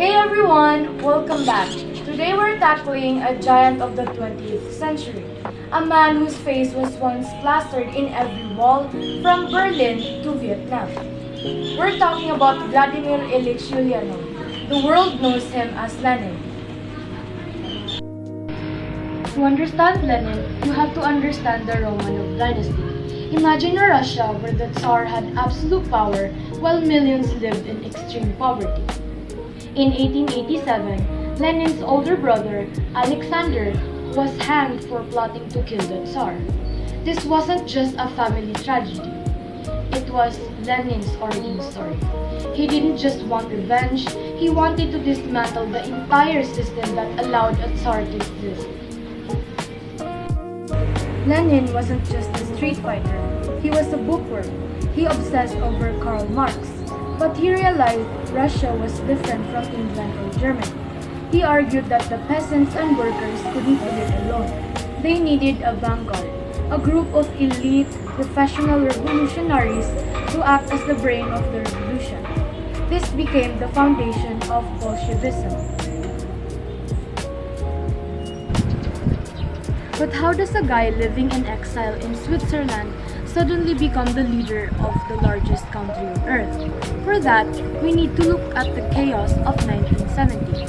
Hey everyone, welcome back. Today we're tackling a giant of the 20th century, a man whose face was once plastered in every wall from Berlin to Vietnam. We're talking about Vladimir Ilyich Ulyanov. The world knows him as Lenin. To understand Lenin, you have to understand the Romanov dynasty. Imagine a Russia where the Tsar had absolute power while millions lived in extreme poverty. In 1887, Lenin's older brother, Alexander, was hanged for plotting to kill the Tsar. This wasn't just a family tragedy. It was Lenin's origin story. He didn't just want revenge, he wanted to dismantle the entire system that allowed a Tsar to exist. Lenin wasn't just a street fighter, he was a bookworm. He obsessed over Karl Marx. But he realized Russia was different from England or Germany. He argued that the peasants and workers couldn't do it alone. They needed a vanguard, a group of elite, professional revolutionaries to act as the brain of the revolution. This became the foundation of Bolshevism. But how does a guy living in exile in Switzerland suddenly become the leader of the largest country on earth? For that, we need to look at the chaos of 1917.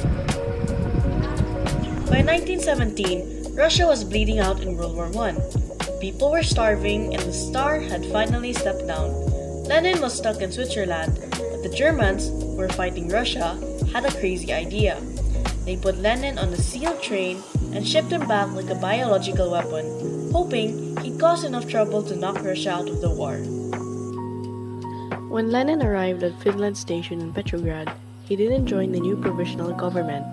By 1917, Russia was bleeding out in World War I. People were starving and the Tsar had finally stepped down. Lenin was stuck in Switzerland, but the Germans, who were fighting Russia, had a crazy idea. They put Lenin on a sealed train and shipped him back like a biological weapon, hoping he'd cause enough trouble to knock Russia out of the war. When Lenin arrived at Finland Station in Petrograd, he didn't join the new provisional government.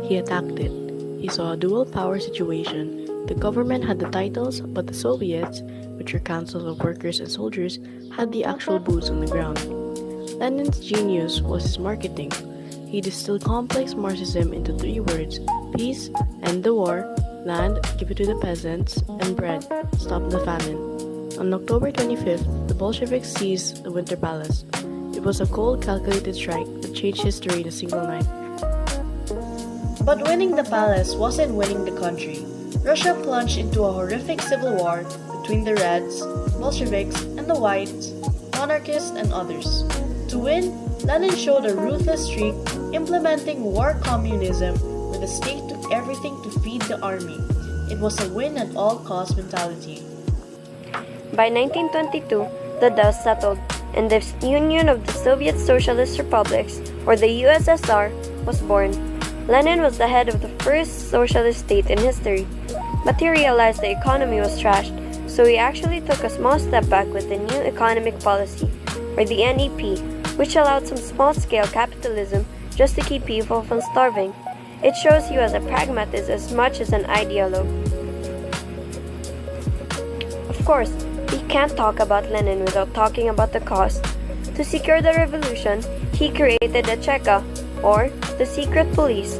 He attacked it. He saw a dual power situation. The government had the titles, but the Soviets, which were councils of workers and soldiers, had the actual boots on the ground. Lenin's genius was his marketing. He distilled complex Marxism into 3 words: peace, end the war; land, give it to the peasants; and bread, stop the famine. On October 25th, the Bolsheviks seized the Winter Palace. It was a cold, calculated strike that changed history in a single night. But winning the palace wasn't winning the country. Russia plunged into a horrific civil war between the Reds, Bolsheviks, and the Whites, monarchists, and others. To win, Lenin showed a ruthless streak, implementing war communism where the state took everything to feed the army. It was a win-at-all-cost mentality. By 1922, the dust settled, and the Union of the Soviet Socialist Republics, or the USSR, was born. Lenin was the head of the first socialist state in history, but he realized the economy was trashed, so he actually took a small step back with the new economic policy, or the NEP, which allowed some small-scale capitalism just to keep people from starving. It shows he was a pragmatist as much as an ideologue. Of course, we can't talk about Lenin without talking about the cost. To secure the revolution, he created the Cheka, or the secret police.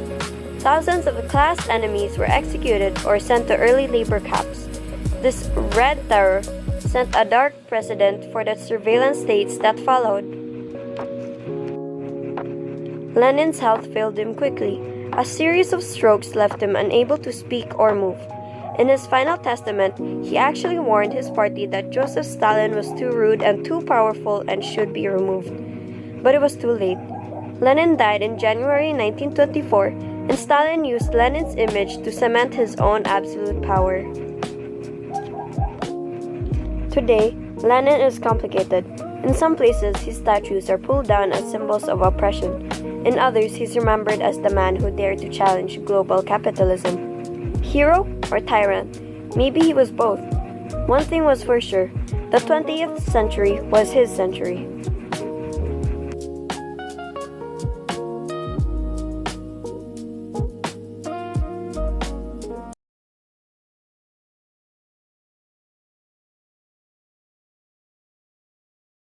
Thousands of class enemies were executed or sent to early labor camps. This Red Terror sent a dark precedent for the surveillance states that followed. Lenin's health failed him quickly. A series of strokes left him unable to speak or move. In his final testament, he actually warned his party that Joseph Stalin was too rude and too powerful and should be removed. But it was too late. Lenin died in January 1924, and Stalin used Lenin's image to cement his own absolute power. Today, Lenin is complicated. In some places, his statues are pulled down as symbols of oppression. In others, he's remembered as the man who dared to challenge global capitalism. Hero or tyrant? Maybe he was both. One thing was for sure, the 20th century was his century.